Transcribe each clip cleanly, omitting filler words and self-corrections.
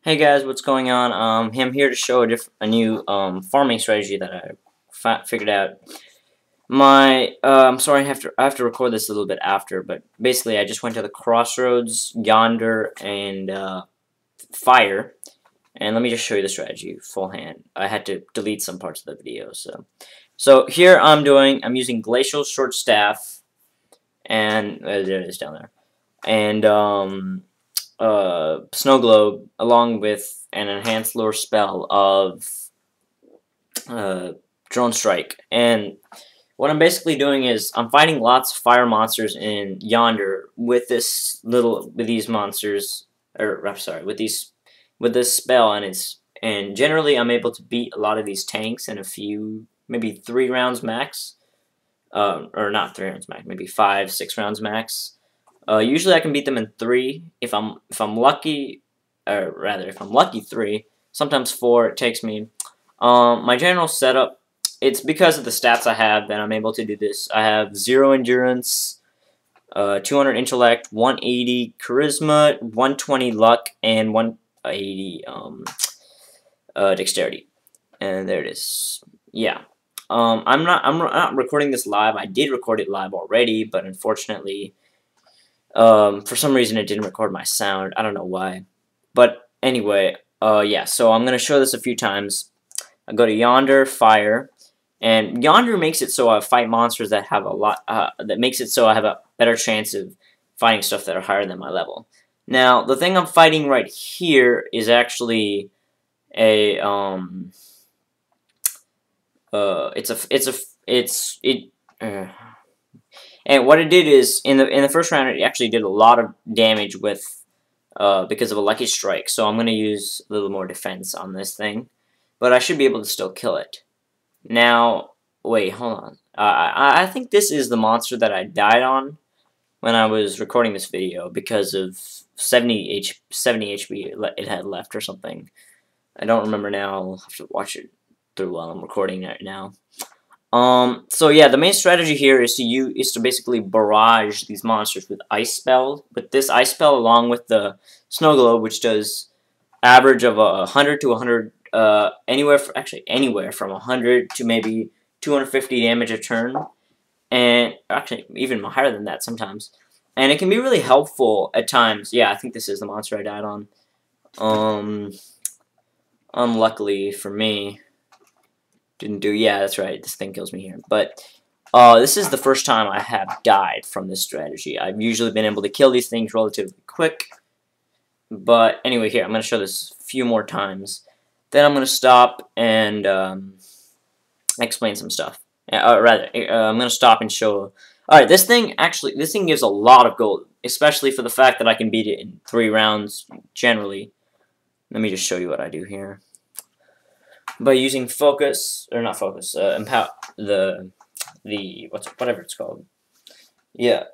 Hey guys, what's going on? I'm here to show a new farming strategy that I figured out. I'm sorry, I have to record this a little bit after, but basically I just went to the crossroads yonder and fire, and let me just show you the strategy full hand. I had to delete some parts of the video, so here I'm using glacial short staff, and there it is down there, and snow globe along with an enhanced lure spell of drone strike. And what I'm basically doing is I'm fighting lots of fire monsters in yonder with these monsters, or I'm sorry, with this spell, and generally I'm able to beat a lot of these tanks in a few, maybe 3 rounds max. Or not 3 rounds max, maybe 5, 6 rounds max. Usually I can beat them in 3 if I'm lucky, or rather if I'm lucky 3. Sometimes 4 it takes me. My general setup, it's because of the stats I have that I'm able to do this. I have 0 endurance, 200 intellect, 180 charisma, 120 luck, and 180 dexterity. And there it is. Yeah. I'm not recording this live. I did record it live already, but unfortunately, for some reason it didn't record my sound. I don't know why. But anyway, yeah, so I'm going to show this a few times. I go to Yonder, Fire, and Yonder makes it so I fight monsters that have a lot, that makes it so I have a better chance of fighting stuff that are higher than my level. Now, the thing I'm fighting right here is actually a, and what it did is in the first round it actually did a lot of damage with because of a lucky strike. So I'm gonna use a little more defense on this thing, but I should be able to still kill it. Now, wait, hold on. I think this is the monster that I died on when I was recording this video because of 70 HP it had left or something. I don't remember now. I'll have to watch it through while I'm recording it now. So yeah, the main strategy here is to basically barrage these monsters with ice spell. With this ice spell, along with the snow globe, which does average of 100 to 100, anywhere from 100 to maybe 250 damage a turn, and actually even higher than that sometimes. And it can be really helpful at times. Yeah, I think this is the monster I died on. Unluckily for me. Didn't do, yeah, that's right, this thing kills me here. But this is the first time I have died from this strategy. I've usually been able to kill these things relatively quick. But anyway, here, I'm going to show this a few more times. Then I'm going to stop and explain some stuff. I'm going to stop and show. Alright, this thing gives a lot of gold, especially for the fact that I can beat it in 3 rounds generally. Let me just show you what I do here. By using focus, or not focus, empower whatever it's called. Yeah.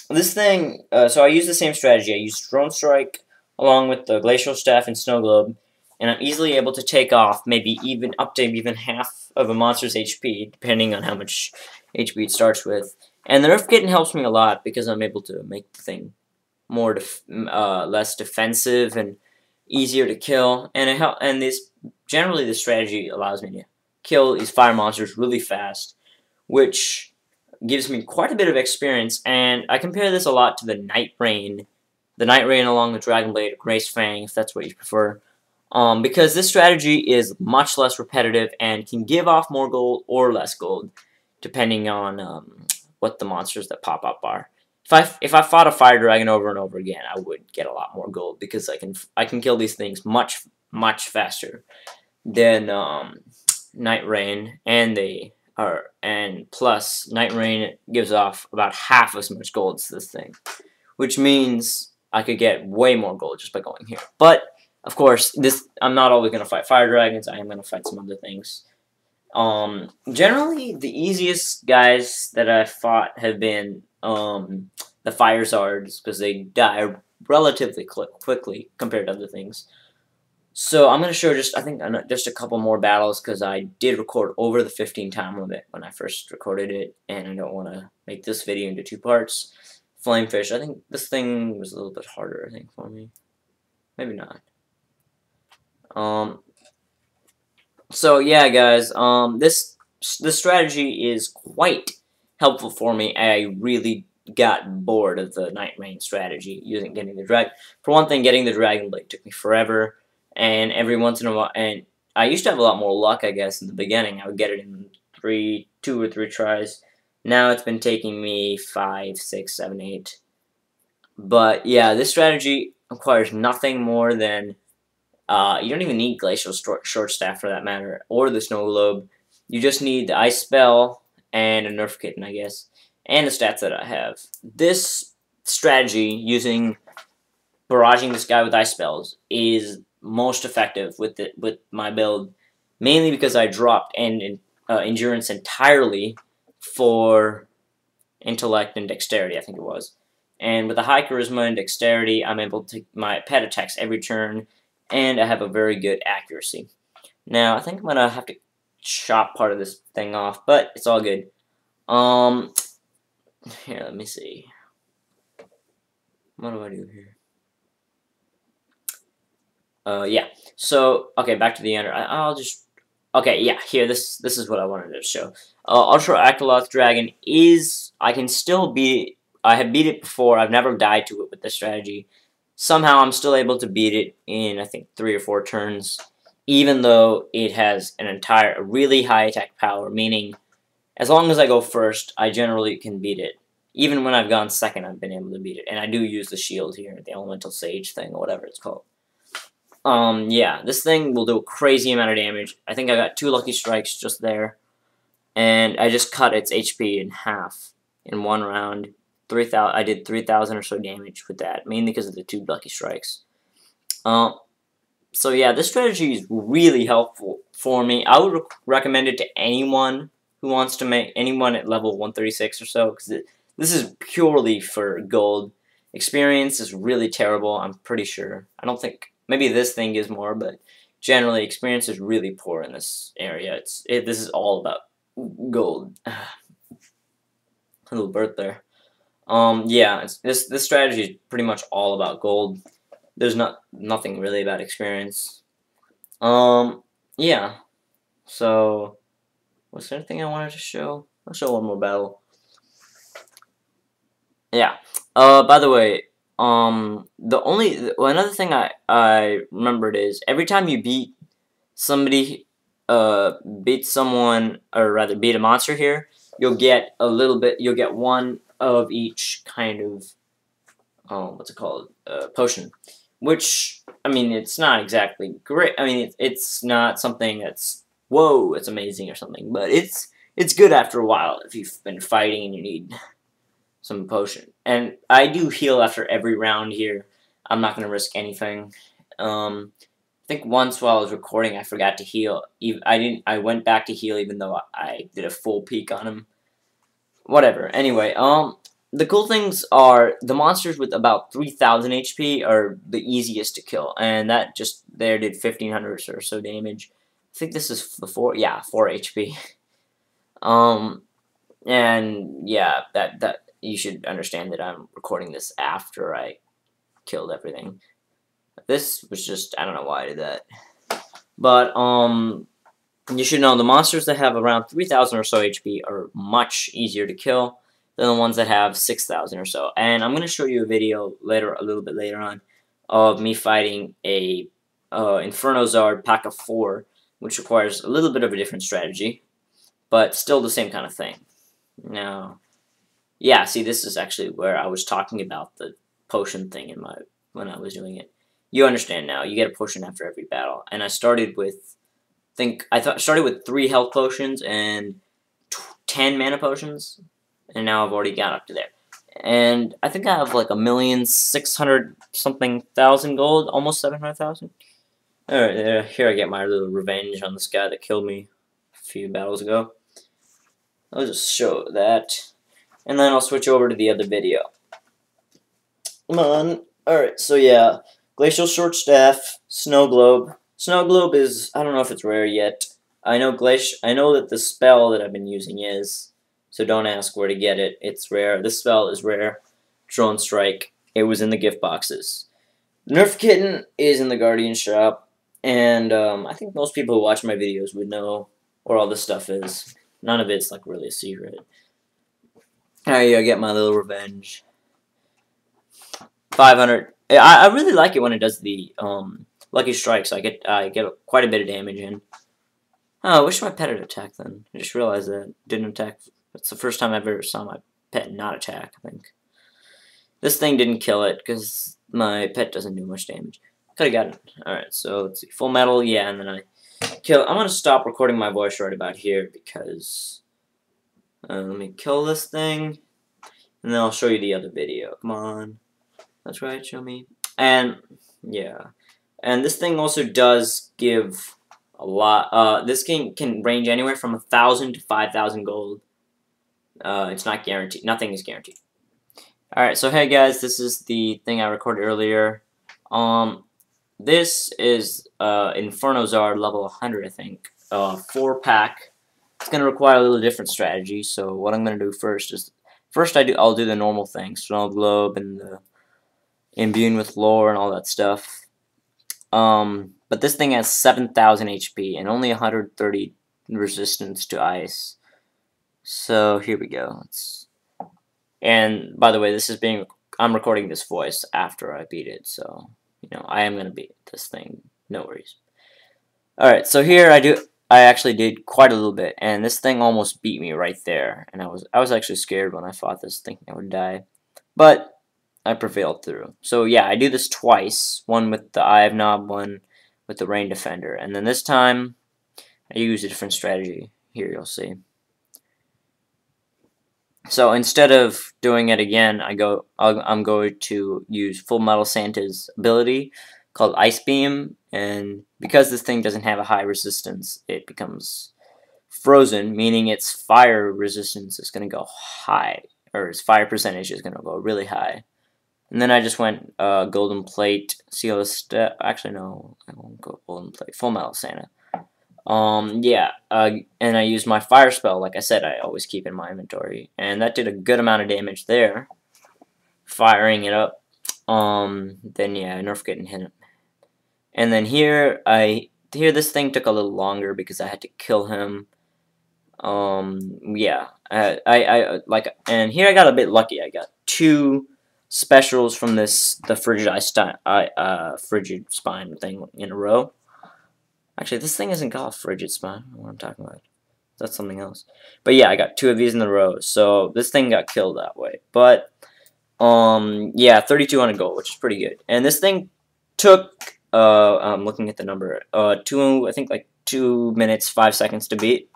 This thing. So I use the same strategy. I use drone strike along with the glacial staff and snow globe, and I'm easily able to take off maybe even up to even half of a monster's HP, depending on how much HP it starts with. And the nerf kitten helps me a lot because I'm able to make the thing more less defensive and easier to kill, and generally this strategy allows me to kill these fire monsters really fast, which gives me quite a bit of experience. And I compare this a lot to the Nightreign along with Dragonblade or Grace Fang, if that's what you prefer, because this strategy is much less repetitive and can give off more gold or less gold, depending on what the monsters that pop up are. If I fought a fire dragon over and over again, I would get a lot more gold because I can kill these things much faster than Nightreign, and plus Nightreign gives off about half as much gold as this thing, which means I could get way more gold just by going here. But of course, I'm not always going to fight fire dragons. I am going to fight some other things. Generally, the easiest guys that I've fought have been the fire zards, because they die relatively quickly compared to other things. So I'm going to show just a couple more battles, because I did record over the 15-time limit when I first recorded it, and I don't want to make this video into 2 parts. Flamefish, I think this thing was a little bit harder, for me. Maybe not. So yeah, guys, this strategy is quite helpful for me. I really got bored of the Nightreign strategy getting the drag. For one thing, getting the Dragon Blade took me forever, and every once in a while, and I used to have a lot more luck, I guess, in the beginning. I would get it in 2 or 3 tries. Now it's been taking me 5, 6, 7, 8. But yeah, this strategy requires nothing more than you don't even need Glacial Short Staff for that matter, or the Snow Globe. You just need the Ice Spell and a Nerf Kitten, I guess, and the stats that I have. This strategy, using barraging this guy with Ice Spells, is most effective with my build, mainly because I dropped Endurance entirely for Intellect and Dexterity, I think it was. And with a high Charisma and Dexterity, I'm able to my pet attacks every turn, and I have a very good accuracy. Now, I think I'm gonna have to chop part of this thing off, but it's all good. Here, let me see. What do I do here? Yeah. So, okay, back to the ender. I'll just. Okay, yeah. Here, this is what I wanted to show. Ultra Akaloth Dragon is. I can still beat it. I have beat it before. I've never died to it with this strategy. Somehow, I'm still able to beat it in, I think, 3 or 4 turns, even though it has a really high attack power, meaning as long as I go first, I generally can beat it. Even when I've gone second, I've been able to beat it. And I do use the shield here, the Elemental Sage thing, or whatever it's called. Yeah, this thing will do a crazy amount of damage. I think I got 2 lucky strikes just there. And I just cut its HP in half in one round. I did 3,000 or so damage with that, mainly because of the 2 lucky strikes. So yeah, this strategy is really helpful for me. I would recommend it to anyone who wants to make anyone at level 136 or so, because this is purely for gold. Experience is really terrible, I'm pretty sure. I don't think, maybe this thing gives more, but generally experience is really poor in this area. This is all about gold. A little burp there. Yeah, this strategy is pretty much all about gold. There's nothing really about experience. Yeah. So, was there anything I wanted to show? I'll show one more battle. Yeah. By the way, another thing I remembered is every time you beat somebody, beat someone, or rather beat a monster here, you'll get a little bit. You'll get one of each kind of, what's it called? Potion. Which, I mean, it's not exactly great. I mean, it's not something that's, whoa, it's amazing or something. But it's good after a while if you've been fighting and you need some potion. And I do heal after every round here. I'm not going to risk anything. I think once while I was recording, I forgot to heal. I went back to heal even though I did a full peek on him. Whatever. Anyway, the cool things are the monsters with about 3,000 HP are the easiest to kill, and that just there did 1,500 or so damage. I think this is the 4 HP. And yeah, that you should understand that I'm recording this after I killed everything. This was just, I don't know why I did that. But you should know the monsters that have around 3,000 or so HP are much easier to kill than the ones that have 6,000 or so. And I'm going to show you a video later, a little bit later on, of me fighting a Inferno Zard pack of 4, which requires a little bit of a different strategy, but still the same kind of thing. Now, yeah, see, this is actually where I was talking about the potion thing when I was doing it. You understand now. You get a potion after every battle, and I started with, started with 3 health potions and 10 mana potions, and now I've already got up to there. And I think I have like 1,600,000 something gold, almost 700,000. Alright, here I get my little revenge on this guy that killed me a few battles ago. I'll just show that, and then I'll switch over to the other video. Come on. Alright, so yeah, Glacial Short Staff, Snow Globe. Snow Globe is, I don't know if it's rare yet. I know that the spell that I've been using is, so don't ask where to get it. It's rare. This spell is rare. Drone Strike. It was in the gift boxes. Nerf Kitten is in the Guardian shop, and I think most people who watch my videos would know where all this stuff is. None of it's like really a secret. I get my little revenge. 500. I really like it when it does the lucky strikes. I get quite a bit of damage in. Oh, I wish my pet had attacked then. I just realized that it didn't attack. That's the first time I've ever saw my pet not attack, I think. This thing didn't kill it because my pet doesn't do much damage. Could have gotten it. Alright, so let's see. Full metal, yeah, and then I kill. I'm going to stop recording my voice right about here because let me kill this thing and then I'll show you the other video. Come on. That's right, show me. And, yeah. And this thing also does give a lot. This game can range anywhere from 1,000 to 5,000 gold. It's not guaranteed. Nothing is guaranteed. Alright, so hey guys, this is the thing I recorded earlier. This is Inferno Zard level 100, I think. 4-pack. It's going to require a little different strategy, so what I'm going to do first is... I'll do the normal thing. Snow Globe and the Imbue with Lore and all that stuff. But this thing has 7,000 HP and only 130 resistance to ice. So here we go. And by the way, I'm recording this voice after I beat it, so you know I am gonna beat this thing. No worries. All right, so here I actually did quite a little bit, and this thing almost beat me right there. And I was actually scared when I fought this, thinking I would die, but I prevailed through. So yeah, I do this twice. One with the Eye of Nob, one with the Rain Defender, and then this time I use a different strategy. Here you'll see. So instead of doing it again, I'm going to use Full Metal Santa's ability called Ice Beam, and because this thing doesn't have a high resistance, it becomes frozen, meaning its fire resistance is going to go high, or its fire percentage is going to go really high. And then I just went Golden Plate, Seal of Step. Actually, no, I won't go Golden Plate. Full Metal Santa. And I used my fire spell, like I said, I always keep in my inventory, and that did a good amount of damage there, firing it up. Then yeah, Nerf Kitten hit him, and then here this thing took a little longer because I had to kill him. Yeah, and here I got a bit lucky. I got 2 specials from the Frigid Spine thing in a row. Actually, this thing isn't called Frigid Spine. I don't know what I'm talking about. That's something else. But yeah, I got 2 of these in a row. So this thing got killed that way. But yeah, 3,200 gold, which is pretty good. And this thing took I'm looking at the number. I think like 2 minutes 5 seconds to beat,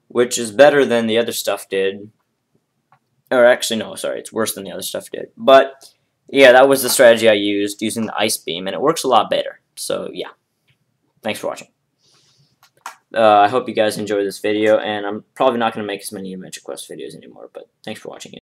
which is better than the other stuff did. Or actually, no, sorry, it's worse than the other stuff did. But yeah, that was the strategy I used, using the Ice Beam, and it works a lot better. So yeah, thanks for watching. I hope you guys enjoyed this video, and I'm probably not going to make as many Adventure Quest videos anymore, but thanks for watching it.